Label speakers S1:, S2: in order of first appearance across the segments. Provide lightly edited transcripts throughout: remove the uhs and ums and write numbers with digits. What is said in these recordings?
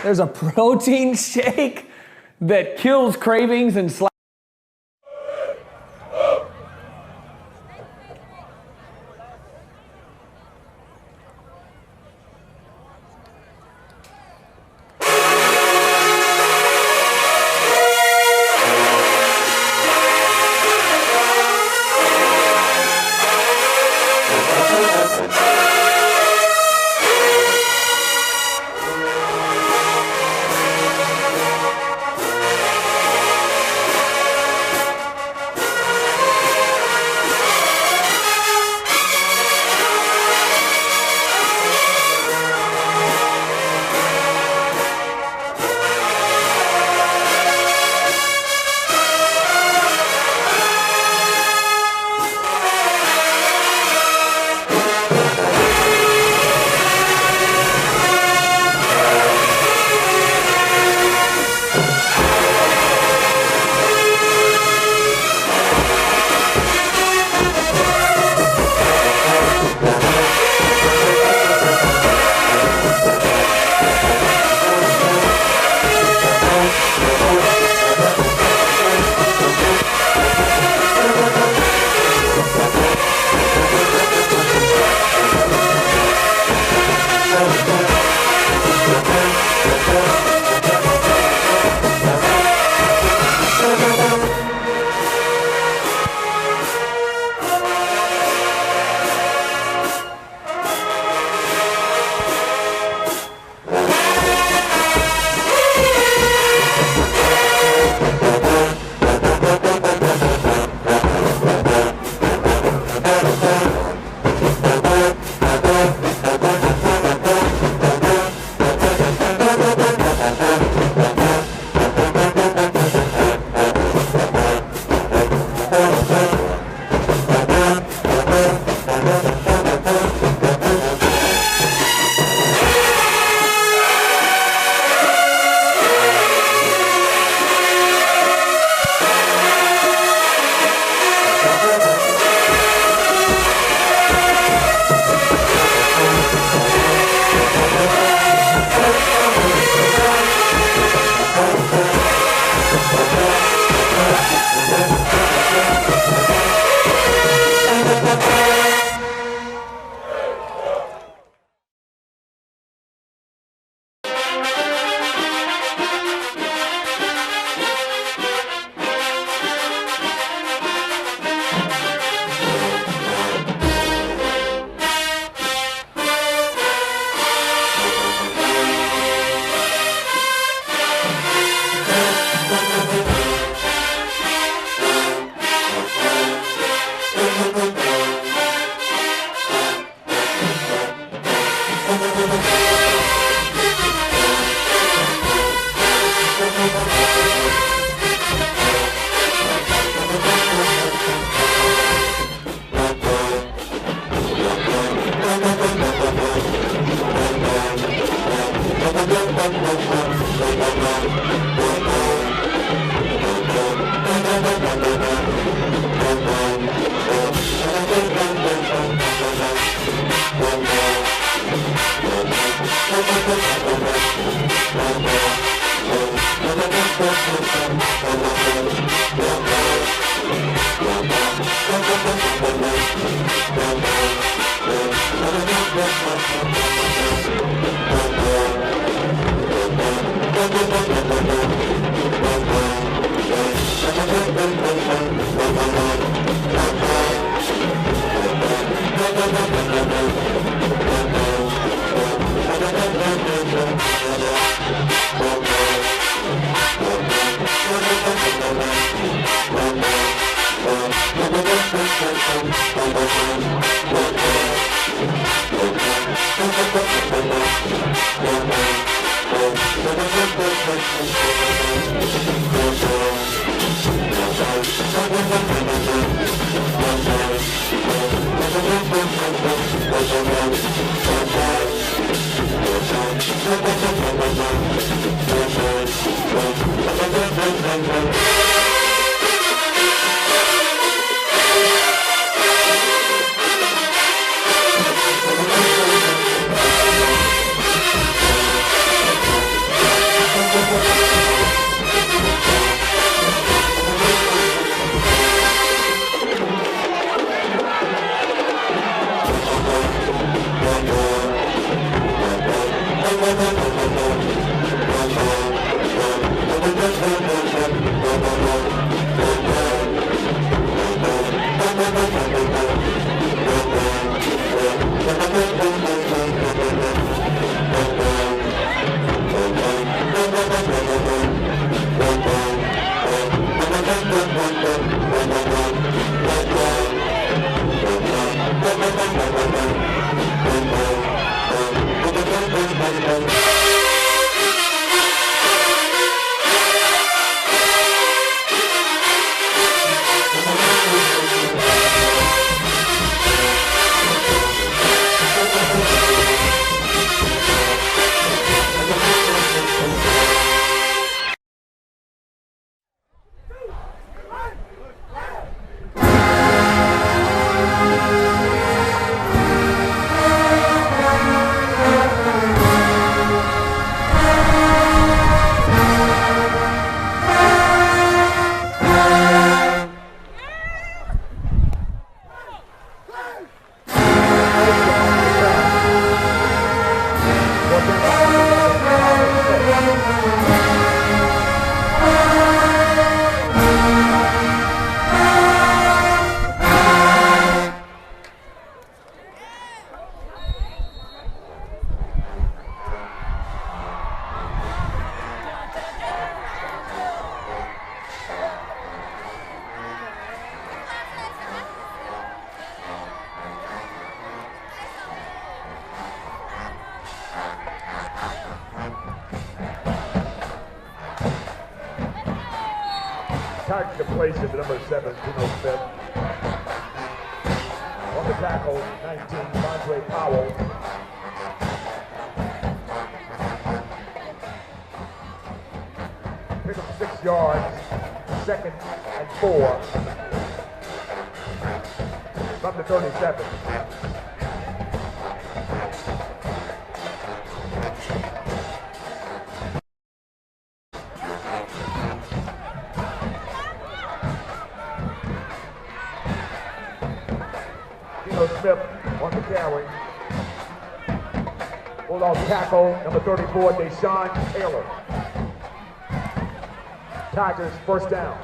S1: There's a protein shake that kills cravings and
S2: Tagged to place at the number 7, Tino Smith. On the tackle, 19, Andre Powell. Pick up 6 yards, 2nd and 4. From the 37. Smith on the carry. Bulldog tackle, number 34, Deshaun Taylor. Tigers first down.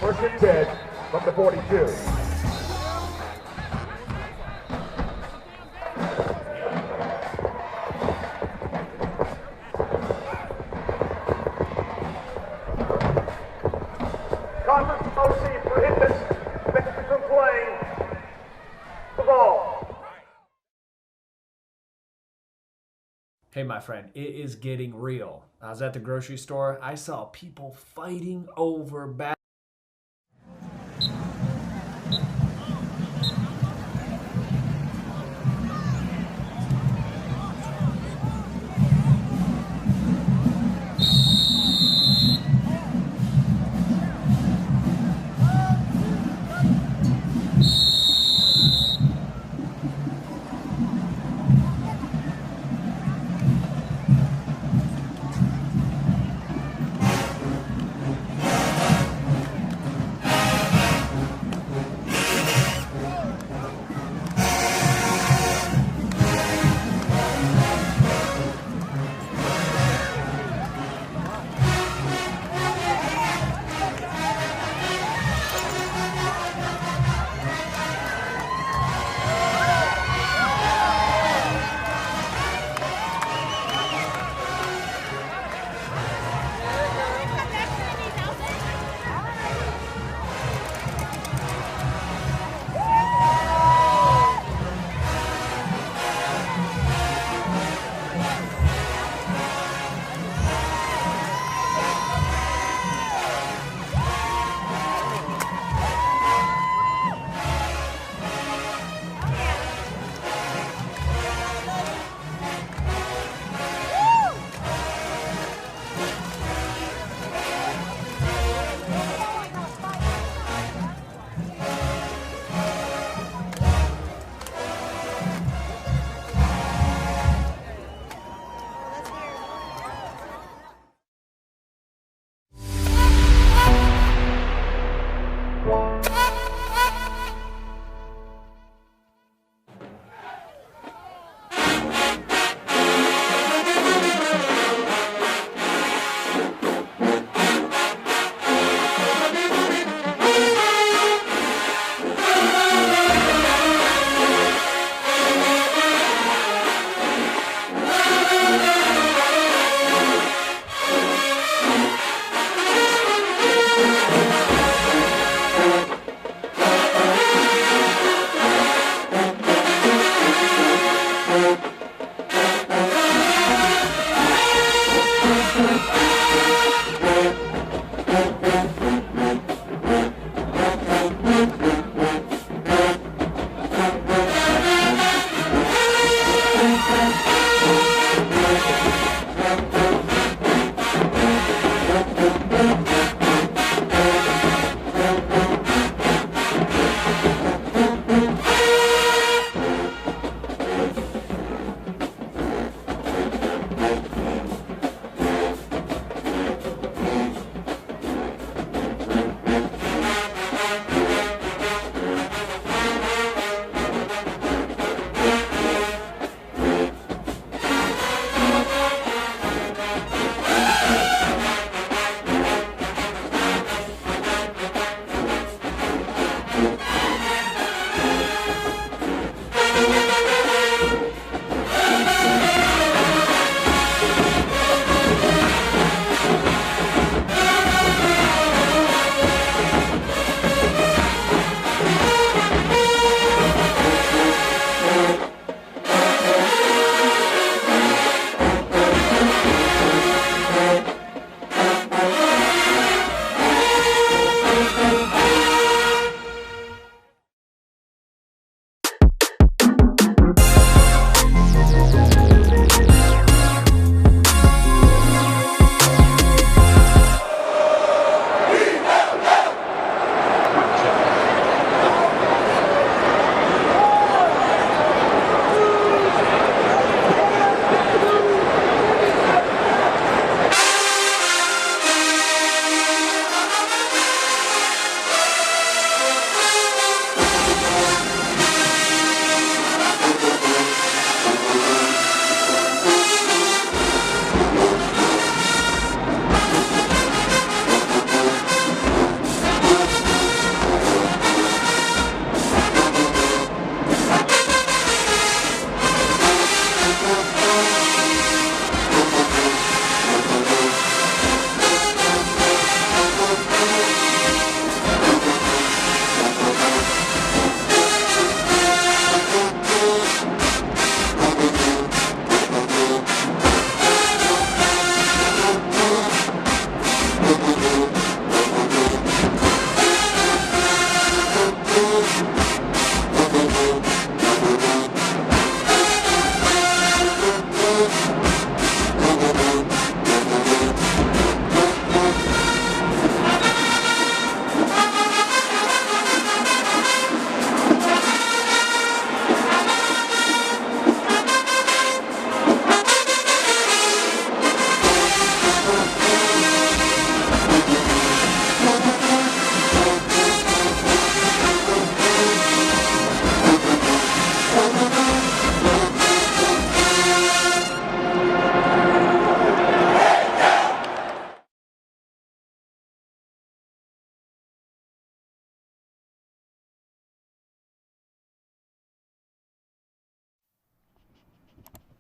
S2: First and 10 from the 42.
S1: Hey, my friend, it is getting real. I was at the grocery store. I saw people fighting over bags.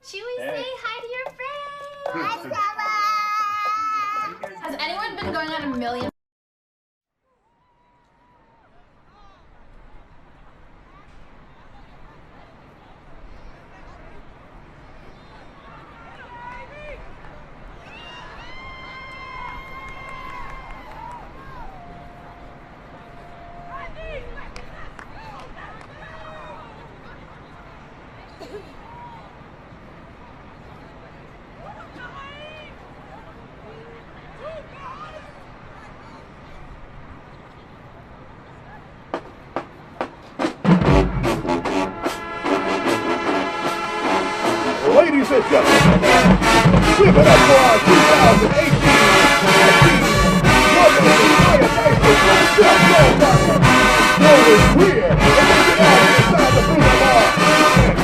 S3: Chewy, say hi to your friends!
S4: Hi, Stella!
S3: Has anyone been going on a million?
S2: Ladies and gentlemen, give it up for our 2018 Rolling clear, and take it out inside the Bruno Mars and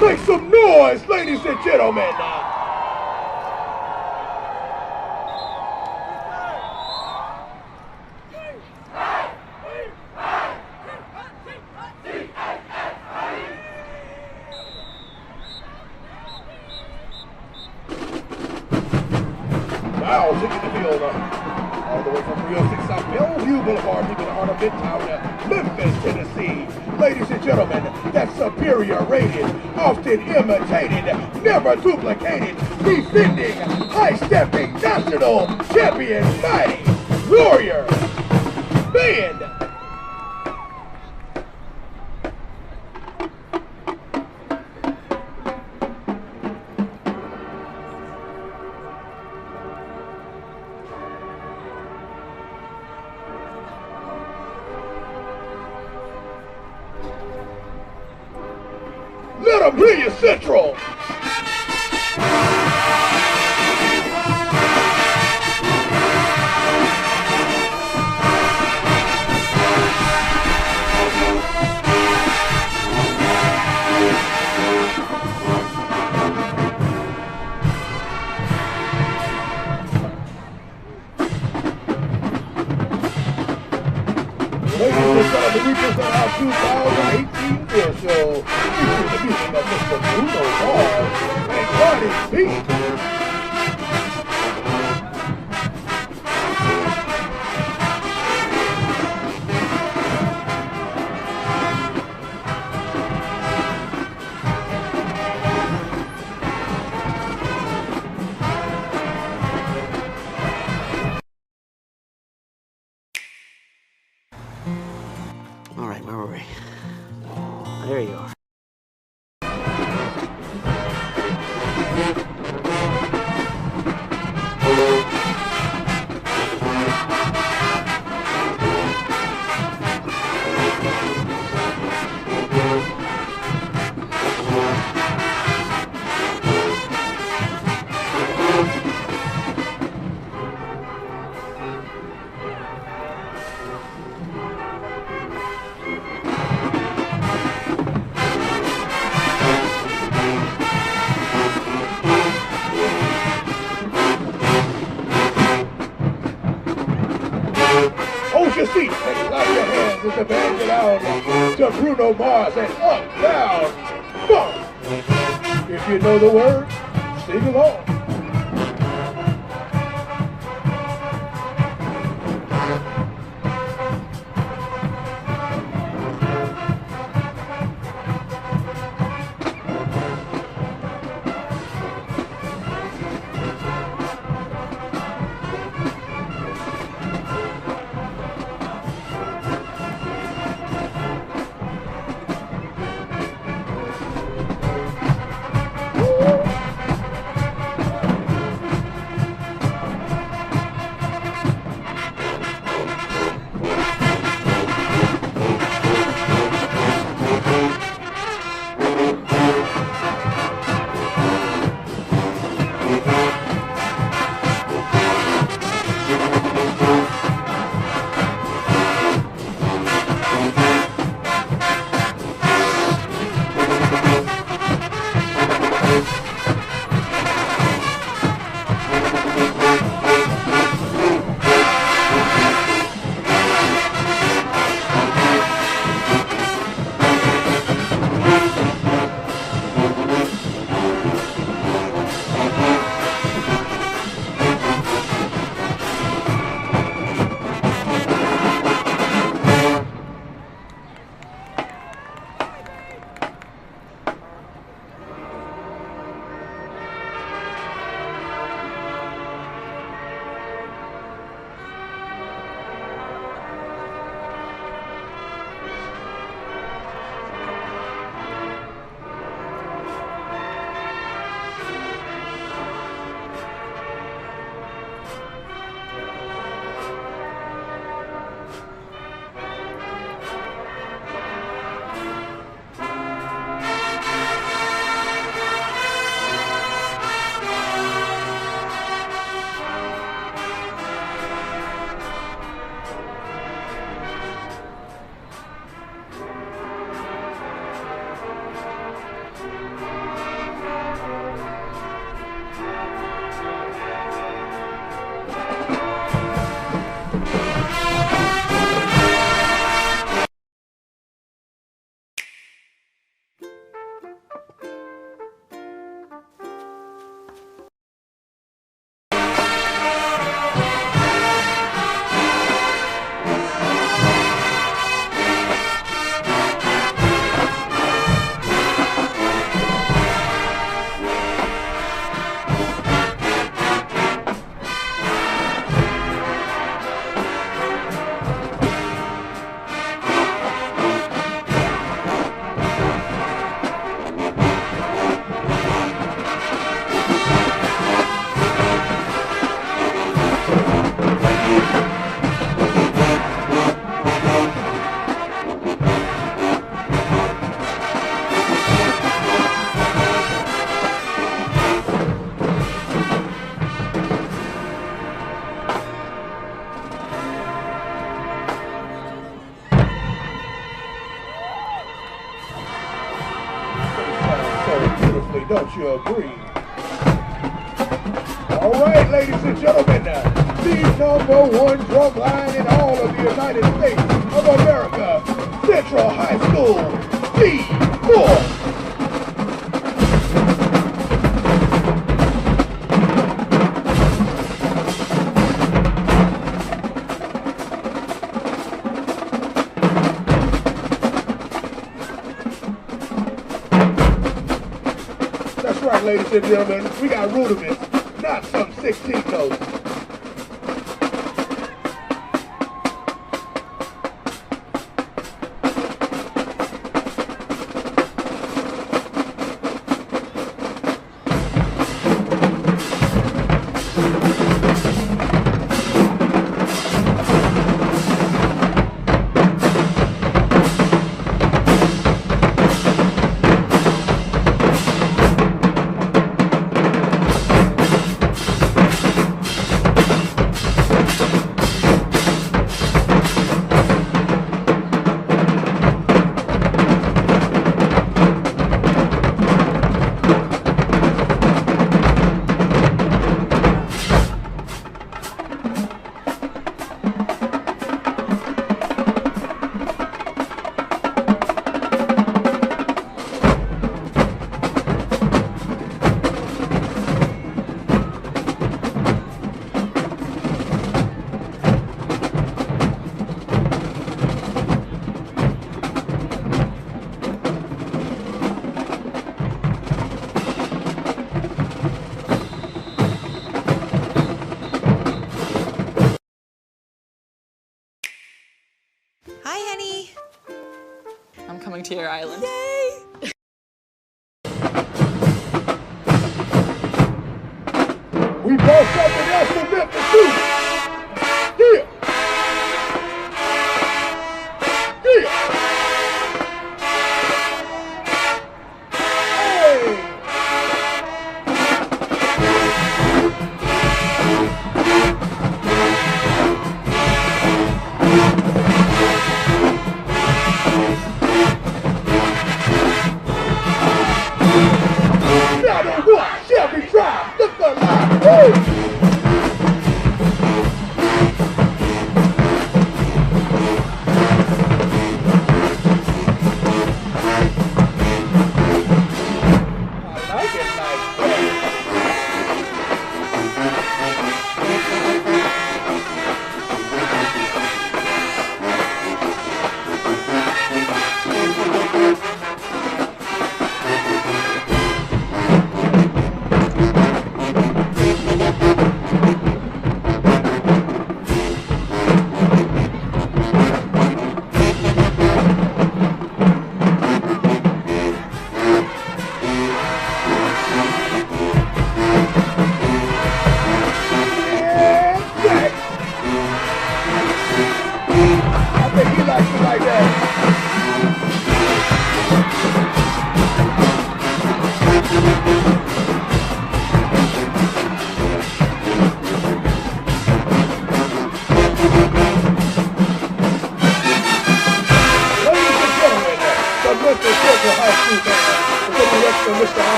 S2: Make some noise, ladies and gentlemen. Now taking the field all the way from 306 South Bellevue Boulevard, leaving the heart of Midtown, Memphis, Tennessee. Ladies and gentlemen, that superior rated, often imitated, never duplicated, defending, high-stepping national champion, mighty warrior band. Let them hear you, Central! Ladies and gentlemen, we present our 2018 Air Show, featuring the music of Mr. Bruno Mars and Cardi B.
S5: All right, where were we? There you are.
S2: Hold your seat and clap your hands as the band get out to Bruno Mars and Up, Down, Funk. If you know the words, sing along. Don't you agree? All right, ladies and gentlemen, the #1 drum line in all of the United States of America, Central High School, D4. That's right, ladies and gentlemen, we got rudiments, not some 16 notes.
S6: Hi, honey. I'm coming to your island.
S2: We brought something else from Memphis too. Yeah. Yeah. Hey. Now the one shall be tried. Look alive. Woo!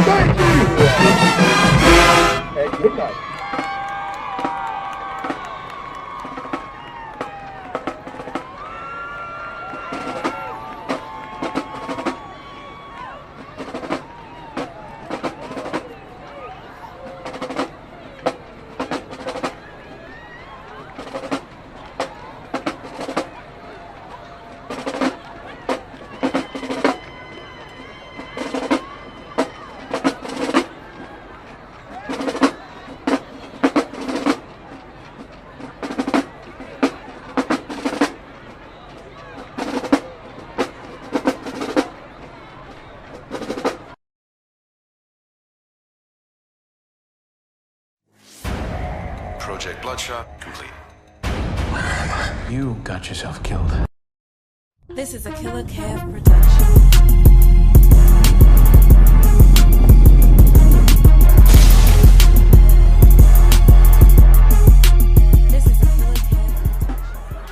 S2: Thank you! And good night.
S7: Project Bloodshot complete.
S8: You got yourself killed.
S6: This is a Killer Cav production. This is a Killer Cav production.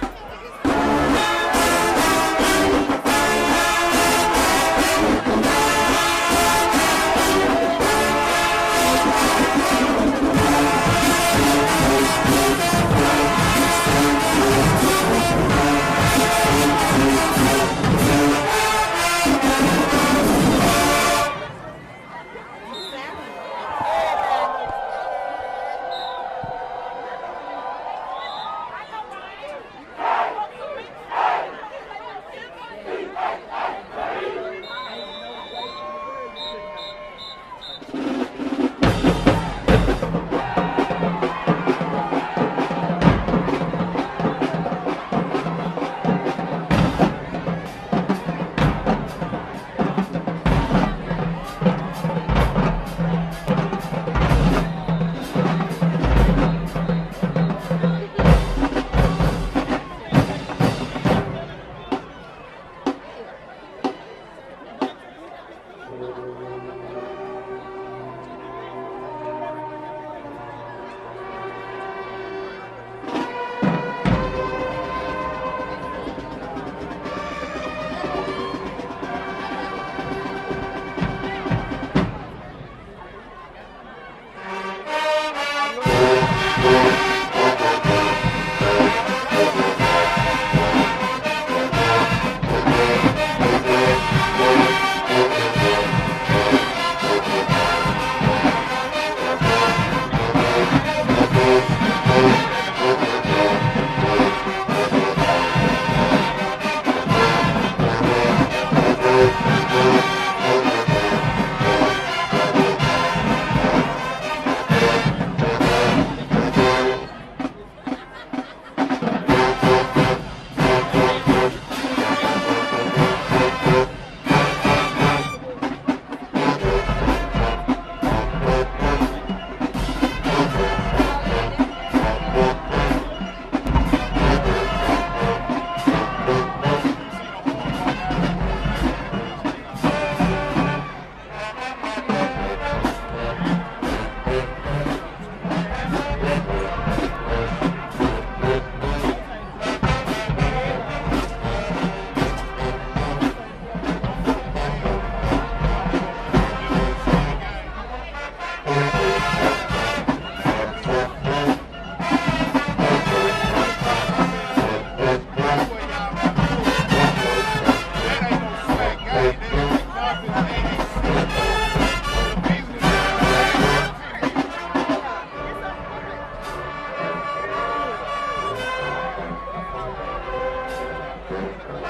S9: Make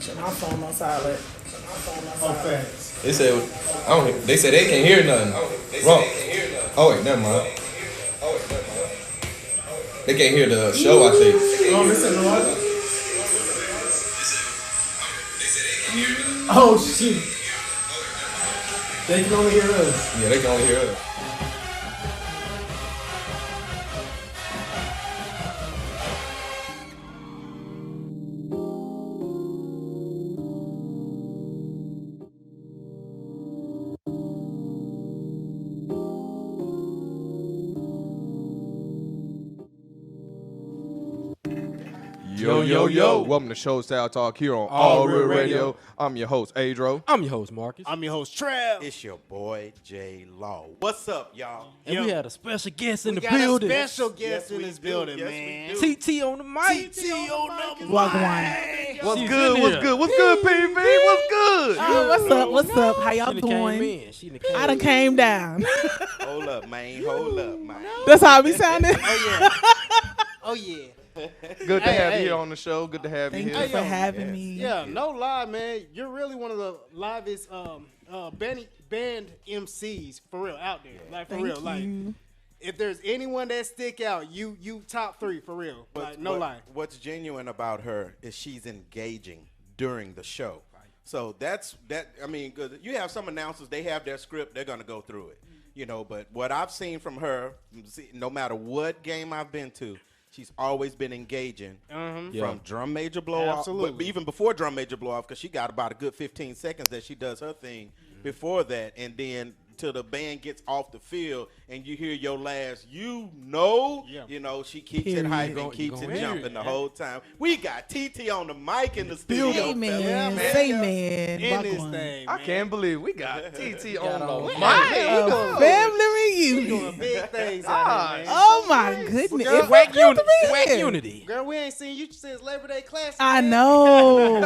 S9: sure my phone on silent.
S10: They said, I don't. They said they can't hear nothing. Wrong. Oh wait, never mind. They can't hear the show. I think.
S9: Oh, listen to what? Oh shoot! They can only hear us.
S10: Yeah, they can only hear us. Yo. Welcome to Show Style Talk here on All Real Radio. I'm your host, Adro.
S11: I'm your host, Marcus.
S12: I'm your host, Trav.
S13: It's your boy, J Law. What's up, y'all?
S11: And we had a special guest in the
S12: got
S11: building.
S12: A special guest in this building, man.
S11: Tt on the mic.
S12: Tt on the mic.
S10: What's good? What's good, PV? What's good?
S9: What's up? How y'all doing? I done came down.
S13: Hold up, man.
S9: That's how I be sounding.
S12: Oh, yeah.
S10: Good to have you here on the show. Good to have you here.
S9: Thank you for having me.
S12: Yeah, no lie, man. You're really one of the livest band MCs for real out there. Like for real. Like if there's anyone that stick out, you top 3 for real. Like no lie.
S13: What's genuine about her is she's engaging during the show. So that's that. I mean, 'cause you have some announcers, they have their script, they're gonna go through it. You know, but what I've seen from her, no matter what game I've been to, she's always been engaging from drum major blow off, but even before drum major blow off, because she got about a good 15 seconds that she does her thing before that, and then till the band gets off the field and you hear your last, you know, she keeps it hype and keeps it jumping the whole time. We got Titi on the mic in the studio.
S9: Say man.
S12: In this thing,
S10: I can't believe we got Titi on the mic.
S9: Family reunion.
S12: Doing big things out here, man.
S9: Oh my goodness.
S11: It's whack unity.
S12: Girl, we ain't seen you since Labor Day Classic.
S9: I know.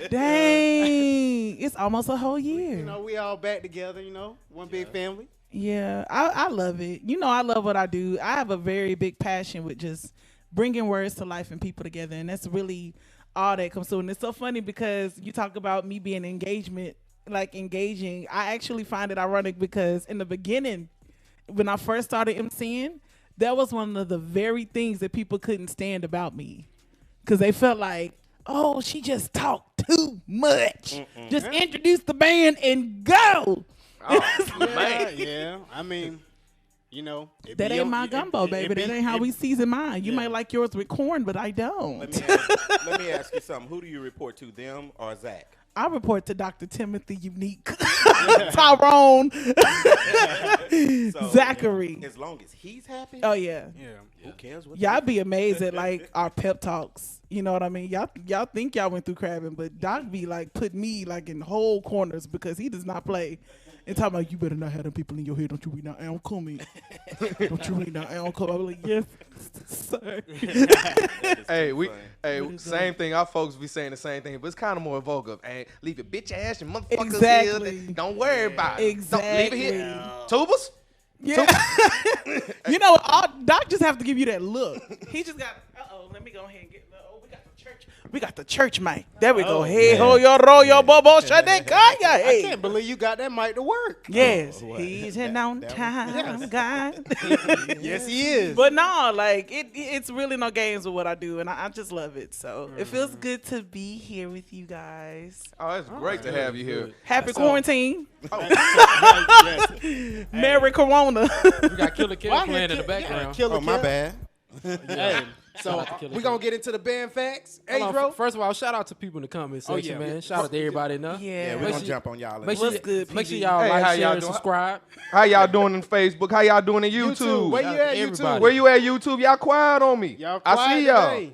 S9: Dang. It's almost a whole year.
S12: We all back together, one big family.
S9: Yeah, I love it. I love what I do. I have a very big passion with just bringing words to life and people together, and that's really all that comes to. And it's so funny because you talk about me being engaging. I actually find it ironic because in the beginning, when I first started MCing, that was one of the very things that people couldn't stand about me because they felt like, oh, she just talked too much. Just introduce the band and go.
S10: Oh, man.
S12: Yeah. I mean, You know, it
S9: That
S12: be
S9: ain't
S12: your-
S9: my
S12: it-
S9: gumbo,
S12: it-
S9: baby.
S12: it be-
S9: That ain't how
S12: it-
S9: we season mine. You
S12: Yeah.
S9: might like yours with corn, but I don't.
S13: Let me ask you something. Who do you report to, them or Zach?
S9: I report to Dr. Timothy Unique, Tyrone,
S13: So,
S9: Zachary.
S13: As long as he's happy.
S9: Oh yeah.
S13: Who cares what?
S9: Y'all be amazed at like our pep talks. You know what I mean? Y'all think y'all went through crabbing, but Doc be like put me like in whole corners because he does not play. And talking about you better not have them people in your head. Don't you read now? Al Comey. Don't you read now? Al Comey. I'm like, yes, sir.
S10: Same thing. Our folks be saying the same thing, but it's kind of more vulgar. Hey, leave your bitch ass and motherfuckers
S9: Exactly.
S10: here. Don't worry about it.
S9: Exactly.
S10: Don't leave it here. Tubas?
S9: Yeah. You know, Doc just have to give you that look. He just got. Let me go ahead and get. We got the church. We got the church mic. There we go. Hey ho yo ro yo bobo shadekaya.
S12: I
S9: Hey.
S12: can't believe you got that mic to work.
S9: Yes, he's an on time guy.
S12: Yes, he is.
S9: But no, like it's really no games with what I do, and I just love it. So it feels good to be here with you guys.
S10: Oh, it's great to have you here.
S9: Happy quarantine.
S12: Yes.
S9: Merry Corona.
S11: We got Killer Kev
S12: Why
S11: playing in the
S12: can't-
S11: background.
S12: Killer
S13: Oh, my
S12: Kev.
S13: bad.
S12: Hey, so
S11: Shout out to Killer
S12: we
S11: Kev.
S12: gonna get into the band facts. Hey,
S11: Hold on,
S12: bro.
S11: First of all, shout out to people in the comment section,
S12: yeah.
S11: man. Shout out to everybody in there.
S9: Yeah.
S13: We're
S11: Make
S13: gonna
S11: sure-
S13: jump on y'all.
S11: Make sure,
S9: What's good,
S11: make sure
S9: PG?
S11: y'all
S10: Hey, how
S11: like,
S10: y'all
S11: share, and
S10: doing?
S11: subscribe.
S10: How y'all doing in Facebook? How y'all doing in YouTube?
S12: Where
S11: Shout
S12: you
S11: out
S12: at,
S11: to
S12: YouTube?
S11: everybody.
S10: Where you at, YouTube? Y'all quiet on me.
S12: Y'all
S10: I
S12: quiet
S10: see y'all.
S12: today.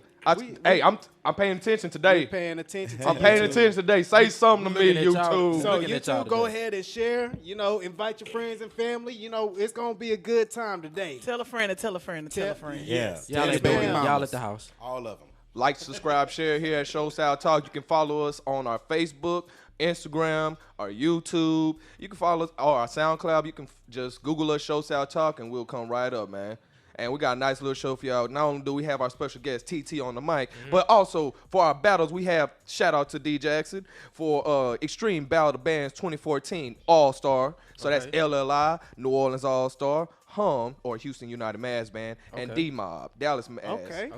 S10: Hey, I'm paying attention
S12: We
S10: today.
S12: paying attention to
S10: I'm paying
S12: YouTube.
S10: attention today. Say something to me,
S11: looking at y'all.
S10: YouTube.
S12: So
S11: Looking at y'all
S12: YouTube, go
S11: today.
S12: ahead and share. You know, invite your friends and family. You know, it's gonna be a good time today.
S9: Tell a friend to tell a friend to tell a friend.
S12: Yes.
S11: Y'all
S13: Tell
S11: at
S13: your
S11: the
S13: baby
S11: y'all
S13: mamas.
S11: at the house.
S13: All of them.
S10: Like, subscribe, share here at Show South Talk. You can follow us on our Facebook, Instagram, our YouTube. You can follow us or our SoundCloud. You can just Google us, Show South Talk, and we'll come right up, man. And we got a nice little show for y'all. Not only do we have our special guest Titi on the mic, but also for our battles, we have shout out to D Jackson for Extreme Battle of the Bands 2014 All Star. So that's LLI, New Orleans All Star, Hum or Houston United Mass Band, and D Mob, Dallas Mass.
S11: Okay.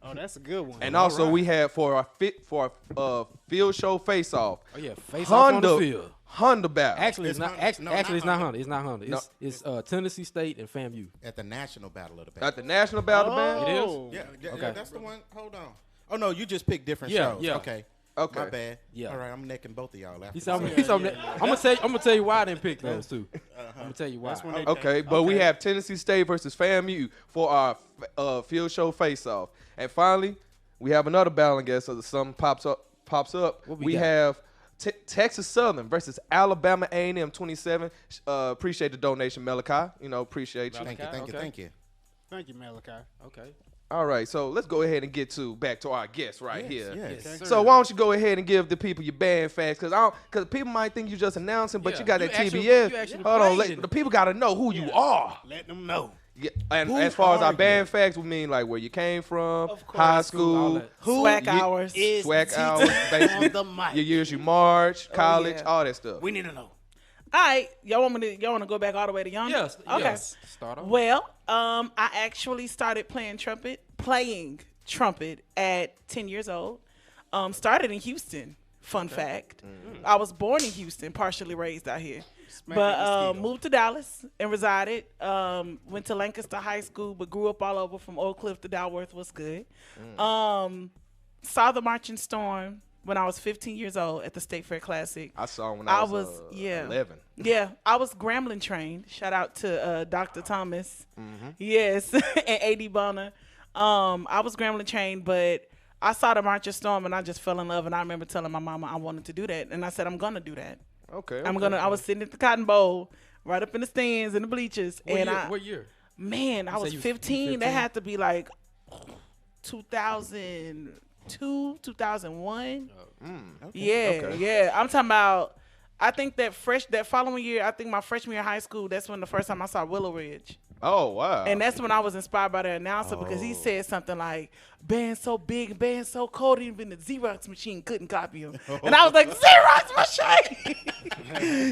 S12: Oh, that's a good one.
S10: And also we had for our field show face off.
S11: Oh yeah, face off on the field.
S10: Honda battle.
S11: Actually, it's not.
S13: Honda.
S11: Actually,
S13: No,
S11: actually,
S13: not
S11: it's not
S13: Honda.
S11: Honda. It's not Honda. It's Tennessee State and FAMU.
S13: At the National Battle of the Band.
S10: At the National Battle Band.
S11: It is.
S12: Oh.
S13: Yeah,
S11: Okay.
S13: that's the one. Hold on. Oh no, you just picked different
S11: Yeah,
S13: shows.
S11: yeah.
S13: Okay.
S10: Okay.
S13: My bad.
S11: Yeah.
S13: All right, I'm necking both of y'all after.
S11: He said,
S13: this.
S11: I'm gonna tell you why I didn't pick those two. I'm gonna tell you why.
S10: Okay, but we have Tennessee State versus FAMU for our field show face off. And finally, we have another battle, I guess, so something pops up.
S11: What
S10: We
S11: got?
S10: have Texas Southern versus Alabama A&M 27. Appreciate the donation, Malachi. Appreciate you.
S13: Thank you, thank you,
S11: Okay.
S13: thank you.
S12: Thank you, Malachi.
S11: Okay.
S10: All right, so let's go ahead and get back to our guest right here.
S13: Yes.
S10: So why don't you go ahead and give the people your band facts? Because people might think you just announcing, but
S11: Yeah,
S10: you got
S11: you
S10: that
S11: actually-
S10: TBS.
S11: you actually
S10: Hold on,
S11: played in
S10: the
S11: it.
S10: people got to know who you are.
S12: Let them know.
S10: Yeah, and
S12: Who
S10: as far as our
S12: are
S10: band facts, we mean like where you came from,
S9: Of course.
S10: high
S11: All
S10: school,
S11: that.
S9: Swag hours.
S12: Is
S10: swag
S12: Titi
S10: hours, basically,
S12: on the mic?
S10: your years you marched, college,
S9: yeah.
S10: all that stuff.
S12: We need to know.
S9: All right, y'all want to go back all the way to young?
S11: Yes.
S9: Okay.
S11: Yes. Start off.
S9: Well, I actually started playing trumpet at 10 years old. Started in Houston. Fun fact. I was born in Houston, partially raised out here. But moved to Dallas and resided. Went to Lancaster High School, but grew up all over from Oak Cliff to Dalworth. Was good. Saw the Marching Storm when I was 15 years old at the State Fair Classic.
S10: I saw when I was 11.
S9: Yeah, I was Grambling trained. Shout out to Dr. Thomas. Yes, and A.D. Bonner. I was Grambling trained, but I saw the Marching Storm and I just fell in love. And I remember telling my mama I wanted to do that, and I said I'm gonna do that.
S10: Okay.
S9: I was sitting at the Cotton Bowl, right up in the stands in the bleachers,
S11: What year?
S9: Man, I
S11: You
S9: was
S11: said you was
S9: 15. That
S11: 15?
S9: had to be like 2002, 2001. Yeah. I'm talking about. I think that following year, I think my freshman year of high school, that's when the first time I saw Willow Ridge.
S10: Oh, wow.
S9: And that's when I was inspired by the announcer because he said something like, band so big, band so cold, even the Xerox machine couldn't copy him. And I was like, Xerox machine?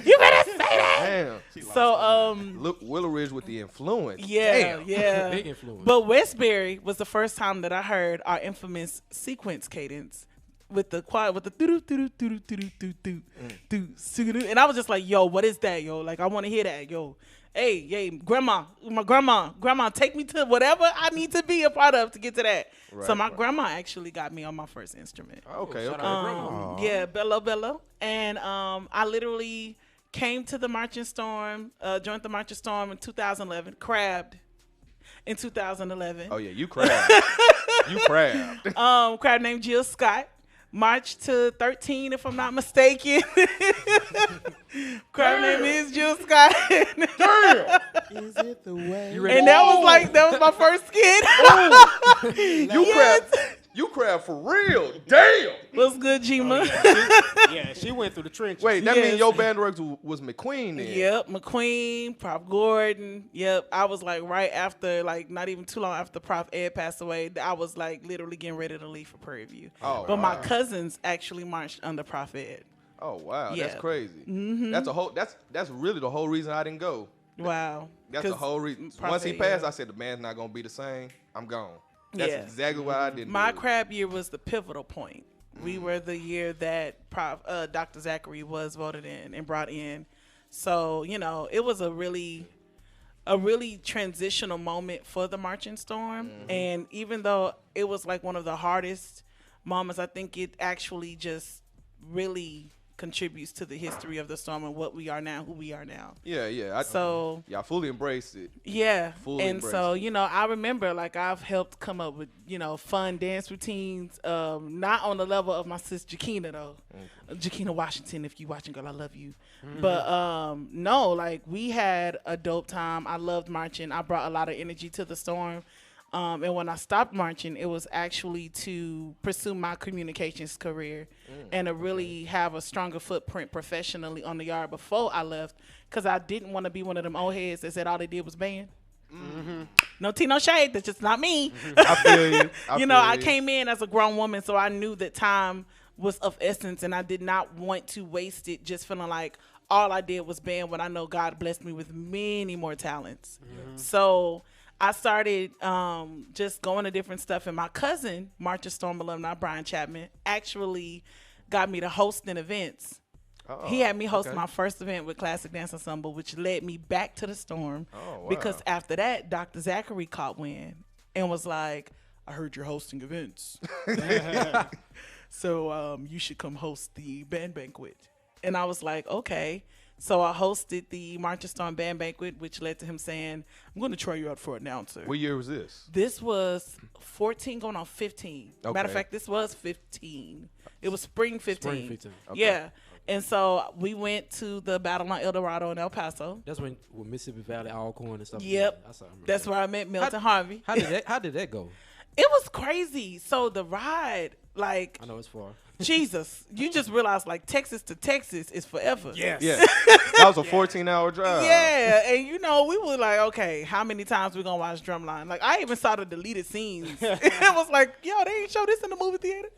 S9: You better say that.
S10: Damn.
S9: So,
S10: Look, Willow Ridge with the influence.
S9: yeah,
S10: Damn.
S9: yeah.
S11: Big influence.
S9: But Westbury was the first time that I heard our infamous sequence cadence with the choir, with the doo-doo-doo-doo-doo-doo-doo-doo-doo-doo. And I was just like, yo, what is that, yo? Like, I want to hear that, yo. hey, grandma, take me to whatever I need to be a part of to get to that.
S10: Right,
S9: So my
S10: right.
S9: grandma actually got me on my first instrument.
S10: Okay,
S11: shout
S10: okay.
S11: out to grandma.
S9: Yeah, bello. And I literally came to the Marching Storm, joined the Marching Storm in 2011, crabbed in 2011.
S10: Oh yeah, you crabbed. You crabbed.
S9: Crab named Jill Scott. March to 13, if I'm not mistaken. Crab name is Jill Scott.
S13: Is it the way?
S9: And that was my first skit.
S10: You crab for real. Damn.
S9: What's good, Jima?
S12: Yeah, she went through the trenches.
S10: Wait, that
S9: Yes.
S10: means your band director was McQueen then?
S9: Yep, McQueen, Prof Gordon. Yep, I was like right after, like not even too long after Prof Ed passed away, I was like literally getting ready to leave for Prairie View.
S10: Oh,
S9: but my
S10: wow.
S9: cousins actually marched under Prof Ed.
S10: Oh wow,
S9: Yeah.
S10: that's crazy.
S9: Mhm.
S10: That's really the whole reason I didn't go.
S9: Wow.
S10: That's the whole reason.
S9: Prof
S10: Once he
S9: Ed,
S10: passed,
S9: yeah.
S10: I said the band's not gonna be the same. I'm gone. That's
S9: Yeah.
S10: exactly what I did.
S9: My crab year was the pivotal point. We were the year that Dr. Zachary was voted in and brought in. So, it was a really transitional moment for the Marching Storm. And even though it was like one of the hardest moments, I think it actually just really contributes to the history of the storm and what we are now, who we are now.
S10: Yeah. I fully embraced it.
S9: Yeah.
S10: Fully
S9: And
S10: embraced
S9: so,
S10: it.
S9: I remember like I've helped come up with, fun dance routines. Not on the level of my sis Jakina though. Jakina Washington, if you watching, girl, I love you. But no, like we had a dope time. I loved marching. I brought a lot of energy to the storm. And when I stopped marching, it was actually to pursue my communications career and to really have a stronger footprint professionally on the yard before I left, because I didn't want to be one of them old heads that said all they did was band. No tea, no shade. That's just not me.
S10: I feel you.
S9: I came in as a grown woman, so I knew that time was of essence, and I did not want to waste it just feeling like all I did was band when I know God blessed me with many more talents. So I started just going to different stuff, and my cousin, Marching Storm alumni Brian Chapman, actually got me to hosting events. He had me host my first event with Classic Dance Ensemble, which led me back to the Storm.
S10: Wow.
S9: Because after that, Dr. Zachary caught wind and was like, I heard you're hosting events. So you should come host the band banquet. And I was like, okay. So I hosted the Marching Storm band banquet, which led to him saying, I'm going to try you out for announcer.
S10: What year was this?
S9: This was 14 going on 15. Matter of
S10: Okay.
S9: fact, this was 15. It was spring 15.
S11: Spring 15.
S10: Okay.
S9: Yeah. And so we went to the Battle on El Dorado in El Paso.
S11: That's when with Mississippi Valley, Alcorn and stuff.
S9: Yep. That's where I met Milton Harvey.
S11: How did that go?
S9: It was crazy. So the ride, like,
S11: I know it's far.
S9: Jesus, you just realize like Texas to Texas is forever.
S12: Yes.
S10: Yeah. That was a 14-hour drive.
S9: Yeah, and we were like, okay, how many times we gonna watch Drumline? Like, I even saw the deleted scenes. It was like, yo, they ain't show this in the movie theater.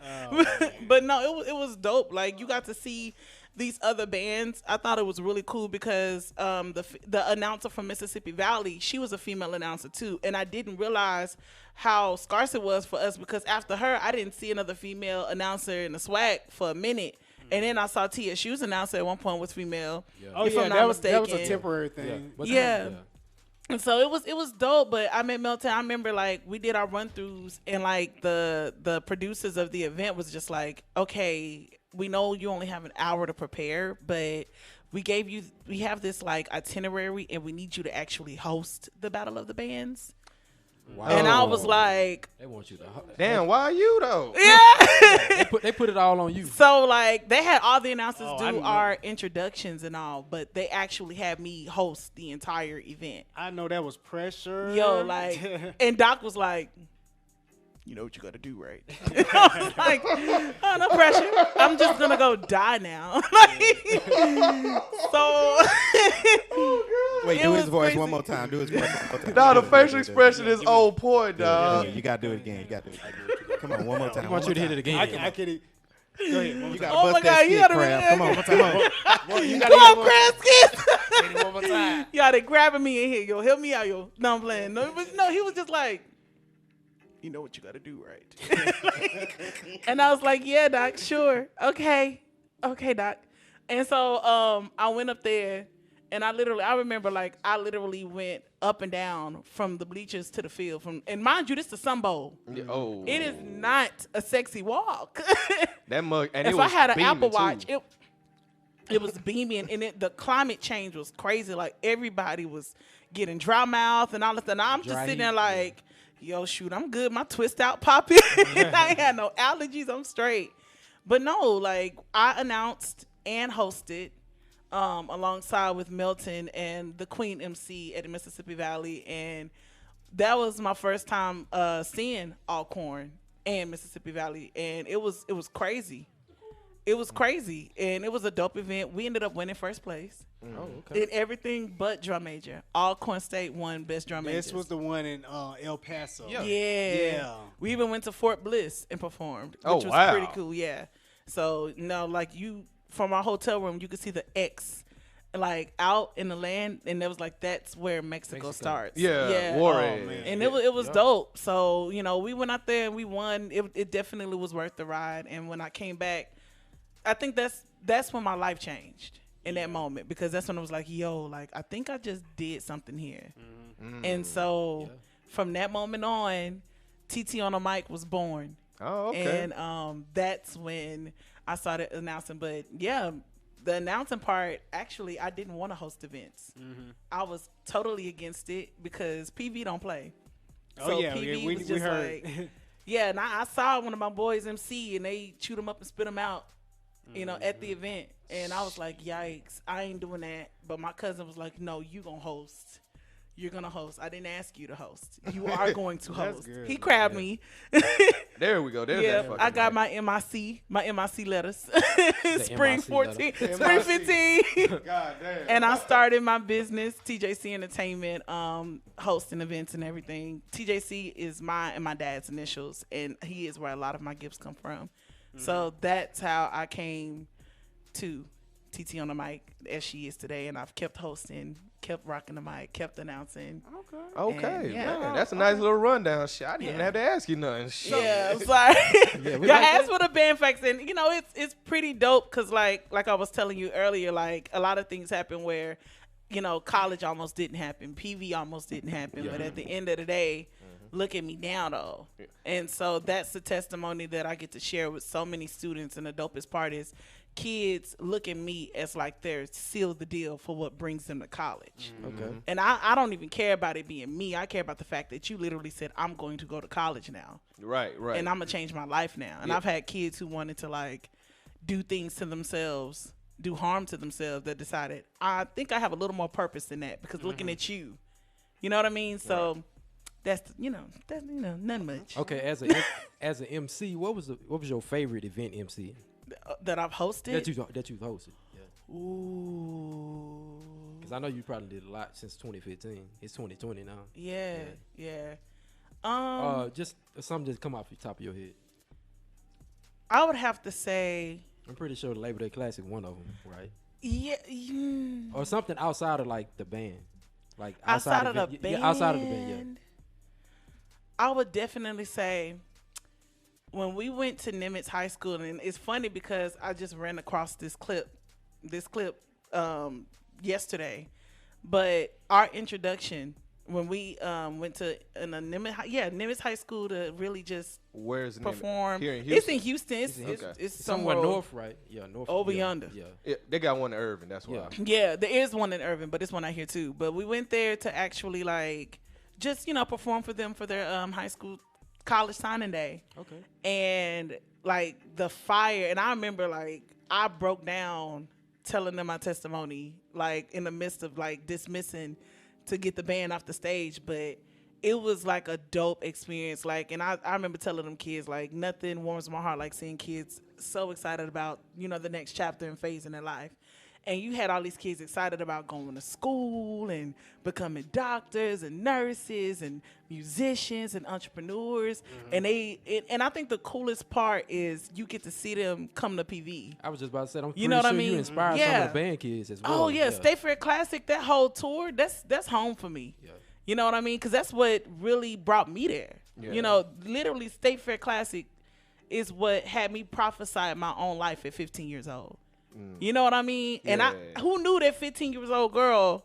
S9: But no, it was dope. Like, you got to see these other bands. I thought it was really cool because the announcer from Mississippi Valley, she was a female announcer too, and I didn't realize how scarce it was for us because after her, I didn't see another female announcer in the swag for a minute. And then I saw Tia. She was announcer at one point, was female.
S11: Yeah.
S12: Oh,
S9: if
S12: yeah,
S9: I'm not
S12: that was
S9: mistaken.
S12: a temporary thing.
S9: Yeah. And so it was dope, but I met Milton. I remember like we did our run throughs and like the producers of the event was just like, okay, we know you only have an hour to prepare, but we have this like itinerary and we need you to actually host the Battle of the Bands.
S11: Wow.
S9: And I was like,
S11: they want you to.
S10: Damn, why you though?
S9: yeah.
S11: they put it all on you.
S9: So like they had all the announcers
S12: I
S9: do
S12: didn't know.
S9: our introductions and all, but they actually had me host the entire event.
S12: I know that was pressure.
S9: Yo, like, and Doc was like, you know what you got to do, right? I was like, oh, no pressure. I'm just going to go die now. So.
S13: Wait,
S9: it
S13: do
S9: was
S13: his voice
S9: crazy.
S13: one more time. Do his voice one more time.
S10: Nah, the facial expression is on point,
S13: Yeah,
S10: dog.
S13: you gotta do it again. You gotta do it again. Come on, one more time.
S11: I want you to hit it again.
S12: I can't. Go ahead.
S13: You gotta
S9: Oh my
S13: bust
S9: God,
S13: that
S9: you
S13: skit,
S9: gotta
S13: crab.
S9: really-
S13: Come on, come on.
S12: You
S9: Come on, Crab Skits.
S12: Hit it one more time.
S9: Y'all, they grabbing me in here. Yo, help me out, yo. No, I'm playing. No, he was just like, you know what you got to do, right? And I was like, yeah, Doc, sure. Okay, Doc. And so I went up there And I remember like I literally went up and down from the bleachers to the field. And mind you, this is the Sun Bowl.
S10: Oh,
S9: it is not a sexy walk.
S10: That mug, and
S9: if
S10: it was
S9: I had an
S10: beaming,
S9: Apple Watch,
S10: too.
S9: it was beaming, and the climate change was crazy. Like everybody was getting dry mouth and all that. And I'm just sitting there like, yo, shoot, I'm good. My twist out popping. I ain't had no allergies. I'm straight. But no, like I announced and hosted alongside with Milton and the Queen MC at the Mississippi Valley, and that was my first time seeing Alcorn and Mississippi Valley, and it was crazy. It was crazy, and it was a dope event. We ended up winning first place.
S11: Oh, okay.
S9: In everything but drum major. Alcorn State won best drum major.
S12: This was the one in El Paso.
S9: Yeah. We even went to Fort Bliss and performed,
S10: Oh,
S9: which was
S10: wow.
S9: pretty cool. Yeah. So like from our hotel room, you could see the X like out in the land, and it was like that's where Mexico starts.
S10: Yeah. Warhead.
S12: Oh, man.
S9: And it was dope. So we went out there and we won. It definitely was worth the ride. And when I came back, I think that's when my life changed in that moment, because that's when I was like, yo, like I think I just did something here. And so from that moment on, Titi on the mic was born.
S10: Oh, okay.
S9: And that's when I started announcing. But yeah, the announcing part, actually, I didn't want to host events. I was totally against it because PV don't play.
S12: Oh,
S9: So
S12: yeah,
S9: PV
S12: we
S9: was just
S12: heard.
S9: like, yeah, and I saw one of my boys MC, and they chewed him up and spit him out, at the event. And I was like, yikes, I ain't doing that. But my cousin was like, no, you gonna host. You're gonna host. I didn't ask you to host. You are going to host.
S12: good,
S9: He grabbed me.
S10: There we go. There's
S9: Yeah,
S10: that fucking
S9: I got
S10: mic.
S9: my MIC letters. Spring
S11: MIC
S9: 14,
S11: letter.
S9: spring 15.
S10: God damn.
S9: And I started my business, TJC Entertainment, hosting events and everything. TJC is mine and my dad's initials, and he is where a lot of my gifts come from. So that's how I came to TT on the mic as she is today, and I've kept hosting, kept rocking the mic, kept announcing.
S10: Okay,
S9: And, yeah.
S10: man, that's a nice little rundown. Shit, I didn't even have to ask you nothing. Shit.
S9: Yeah, I'm sorry.
S11: Yeah, we
S9: Y'all
S11: like
S9: asked for the band facts, and it's pretty dope because like I was telling you earlier, like a lot of things happen where, college almost didn't happen, PV almost didn't happen, but at the end of the day, look at me now though. And so that's the testimony that I get to share with so many students, and the dopest part is kids look at me as like they're sealed the deal for what brings them to college.
S11: Okay.
S9: And I don't even care about it being me. I care about the fact that you literally said, I'm going to go to college now.
S10: Right.
S9: And I'm going to change my life now. And I've had kids who wanted to like do things to themselves, do harm to themselves, that decided, I think I have a little more purpose than that because looking at you. You know what I mean? So that's, nothing much.
S11: Okay, as an MC, what was your favorite event MC
S9: That I've hosted?
S11: that you've hosted? Yeah.
S9: Ooh.
S11: Because I know you probably did a lot since 2015. It's 2020 now.
S9: Yeah.
S11: Just something just come off the top of your head.
S9: I would have to say,
S11: I'm pretty sure the Labor Day Classic, one of them, right?
S9: yeah.
S11: Or something outside of like the band, like
S9: Outside of the
S11: yeah,
S9: band.
S11: outside of the band. Yeah.
S9: I would definitely say when we went to Nimitz High School, and it's funny because I just ran across this clip yesterday, but our introduction when we went to Nimitz High School to really just
S10: Where's
S9: perform.
S10: Here in
S9: It's
S10: Houston?
S9: in Houston. It's,
S10: Okay.
S9: it's
S11: Somewhere north, right? Yeah, north.
S9: over
S11: yeah,
S9: yonder.
S11: Yeah.
S10: Yeah, they got one in Irving. That's why.
S11: Yeah.
S9: Yeah, there is one in Irving, but it's one out here too. But we went there to actually like just perform for them for their high school college signing day.
S11: Okay.
S9: And like the fire, and I remember like I broke down telling them my testimony, like in the midst of like dismissing to get the band off the stage, but it was like a dope experience. Like, and I remember telling them kids like nothing warms my heart like seeing kids so excited about the next chapter and phase in their life. And you had all these kids excited about going to school and becoming doctors and nurses and musicians and entrepreneurs. And and I think the coolest part is you get to see them come to PV.
S11: I was just about to say, I'm pretty
S9: You know what I
S11: sure
S9: mean?
S11: you inspired some of the band kids as well.
S9: Oh yeah, State Fair Classic, that whole tour, that's home for me.
S11: Yeah.
S9: You know what I mean? Because that's what really brought me there.
S10: Yeah.
S9: Literally State Fair Classic is what had me prophesy my own life at 15 years old. You know what I mean? And who knew that 15 years old girl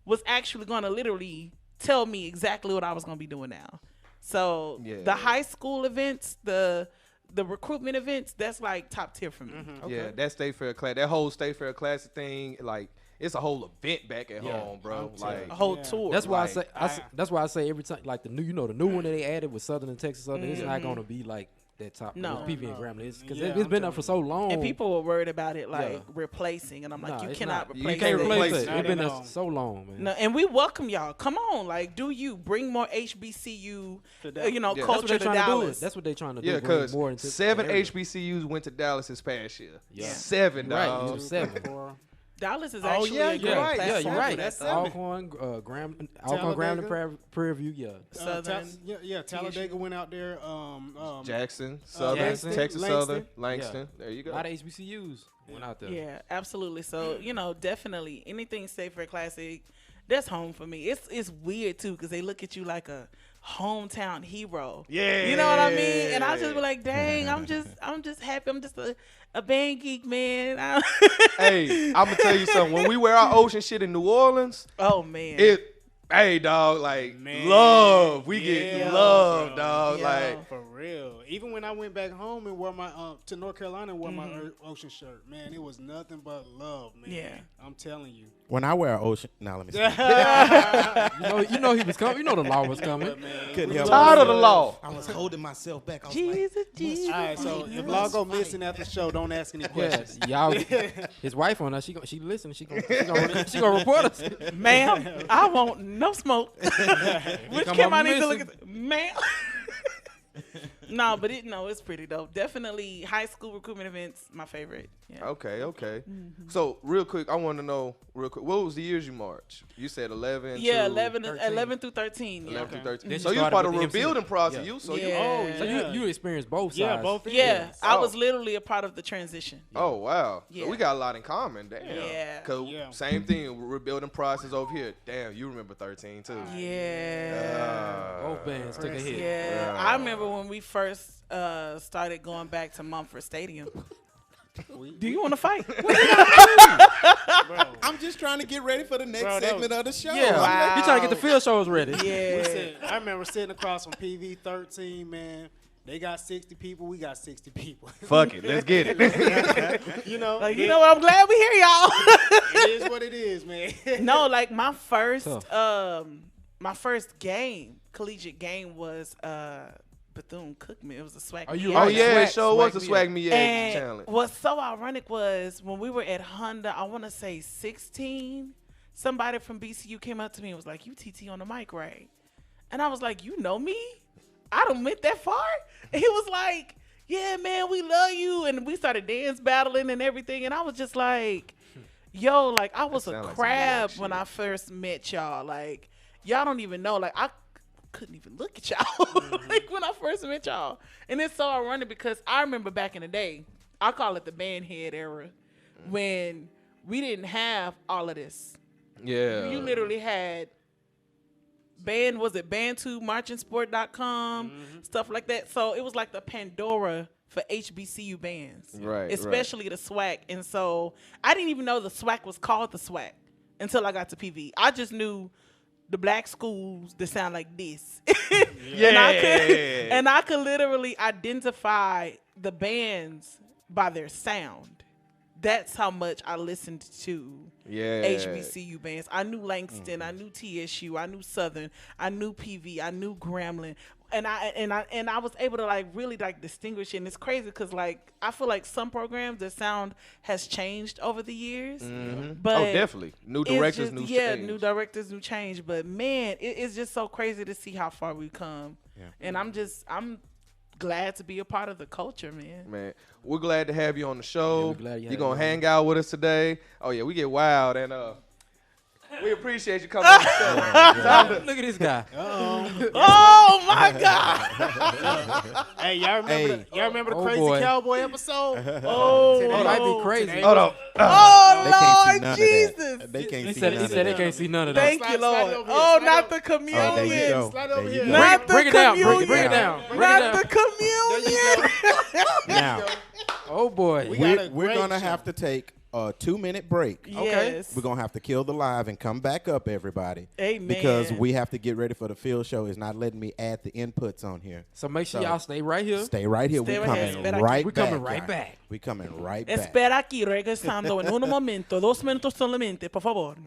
S9: was actually going to literally tell me exactly what I was going to be doing now. So the high school events, the recruitment events, that's like top tier for me.
S10: Okay. Yeah, that State Fair class, that whole State Fair Classic thing, like it's a whole event back at home, bro. Like
S9: a whole tour.
S11: That's why that's why I say every time, like the new one that they added with Southern and Texas Southern, it's not gonna be like that top.
S9: No,
S11: PV and Grambling, because it's been up for so long.
S9: And people were worried about it like replacing, and I'm like, you cannot replace.
S11: You can't replace it. It's been up so long, man.
S9: No, and we welcome y'all. Come on, like, do you bring more HBCU, culture to Dallas?
S11: That's what they're trying to do.
S10: Yeah, because 7 HBCUs went to Dallas this past year.
S11: Yeah.
S10: 7, dog.
S11: Right, 7.
S9: Dallas is actually a great
S11: platform.
S9: Yeah,
S11: you're right.
S9: That's
S11: Alcorn, Grambling, Prairie View,
S9: Southern.
S12: Talladega went out there.
S10: Jackson, Southern, Texas Southern, Langston. There you go.
S11: A lot of HBCUs went out there.
S9: Yeah, absolutely. So, definitely anything State Fair Classic, that's home for me. It's weird, too, because they look at you like a hometown hero.
S10: Yeah.
S9: You know what I mean? And I just be like, dang, I'm just happy. I'm just a band geek, man.
S10: Hey, I'm gonna tell you something. When we wear our ocean shit in New Orleans,
S9: oh man,
S10: hey dog, like love. We get love, dog.
S12: Yeah,
S10: like
S12: for real. Even when I went back home and wore my to North Carolina and wore my ocean shirt, man, it was nothing but love, man.
S9: Yeah,
S12: I'm telling you.
S13: When I wear ocean, now let me.
S11: You know he was coming. You know the law was coming.
S13: Couldn't help
S10: tired of the law.
S13: I was holding myself back. I was
S9: Jesus.
S12: All right, so if Law go missing after the show, don't ask any questions.
S11: Y'all, his wife on us. She listening. She gonna report us.
S9: Ma'am, I want no smoke. Which Kim I need to look at? Ma'am. No, but it's pretty dope. Definitely high school recruitment events, my favorite. Yeah.
S10: Okay. So real quick, I want to know what was the years you marched? You said 11.
S9: Yeah,
S10: to
S9: 11 through 13.
S10: 11 through 13.
S11: Then
S10: So
S11: you
S10: you was
S11: started
S10: part of
S11: with
S10: the
S11: MC.
S10: rebuilding process.
S11: So you experienced both sides.
S12: Yeah, both.
S9: Yeah,
S12: ends.
S9: I was literally a part of the transition.
S10: Oh wow.
S9: Yeah.
S10: So we got a lot in common. Damn.
S9: Yeah.
S10: Cause same thing, rebuilding process over here. Damn, you remember 13 too.
S9: Yeah.
S11: Both bands took a hit.
S9: Yeah. I remember when we first started going back to Mumford Stadium. Do you want to fight?
S13: I'm just trying to get ready for the next segment of the show.
S11: Yeah,
S9: wow.
S11: You trying to get the field shows ready.
S9: Yeah.
S12: I remember sitting across from PV 13, man. They got 60 people. We got 60 people.
S10: Fuck it. Let's get it.
S12: You know
S9: what? I'm glad we here, y'all.
S12: It is what it is, man.
S9: No, like my first collegiate game was Bethune-Cookman. It was a swag.
S10: Oh yeah, it sure was a swag me challenge.
S9: What's so ironic was when we were at Honda, I want to say 16, somebody from BCU came up to me and was like, "You TT on the mic, right?" And I was like, "You know me? I don't went that far." And he was like, "Yeah, man, we love you." And we started dance battling and everything. And I was just like, yo, like I was a crab when I first met y'all. Like y'all don't even know. Like I couldn't even look at y'all like when I first met y'all. And it's so ironic because I remember back in the day, I call it the band head era, when we didn't have all of this.
S10: Yeah.
S9: You literally had Band2, marchingsport.com, stuff like that. So it was like the Pandora for HBCU bands.
S10: Right.
S9: Especially the SWAC. And so I didn't even know the SWAC was called the SWAC until I got to PV. I just knew the black schools that sound like this. And I could literally identify the bands by their sound. That's how much I listened to HBCU bands. I knew Langston, I knew TSU, I knew Southern, I knew PV, I knew Grambling, and I was able to like really like distinguish it. And it's crazy because like I feel like some programs, the sound has changed over the years. But
S10: definitely new directors, new change.
S9: New directors, new change. But man, it's just so crazy to see how far we've come. And I'm glad to be a part of the culture, man.
S10: Man, we're glad to have you on the show.
S11: Yeah,
S10: you're gonna hang out with us today. Oh yeah, we get wild, and we appreciate you coming on the show.
S11: Look at this guy.
S9: Oh my God!
S12: Hey, y'all remember the Crazy Cowboy episode?
S11: It might be crazy.
S10: Hold on.
S9: Oh Lord Jesus!
S13: They can't
S11: He
S13: see
S11: said
S13: none of
S11: they
S13: that.
S11: can't see none of that.
S9: Thank you, Lord. Oh, not the communion.
S13: There you go.
S12: Slide over here.
S9: Not the
S11: Bring it down.
S9: communion.
S11: Bring it down.
S9: Not the communion.
S13: Now,
S11: Oh boy.
S12: We got a
S13: we're
S12: great
S13: gonna
S12: show.
S13: have to take a 2-minute break.
S9: Yes.
S13: We're going to have to kill the live and come back up, everybody.
S9: Amen.
S13: Because we have to get ready for the field show. It's not letting me add the inputs on here.
S11: So make sure y'all stay right here.
S13: Stay right here.
S9: Stay
S13: We're
S9: right here.
S13: coming
S9: Espera
S13: right
S9: aquí.
S11: We're
S13: back.
S11: coming right
S13: guys.
S11: back.
S13: We're coming right back.
S9: Espera aquí, regresando en un momento, 2 minutos solamente, por favor.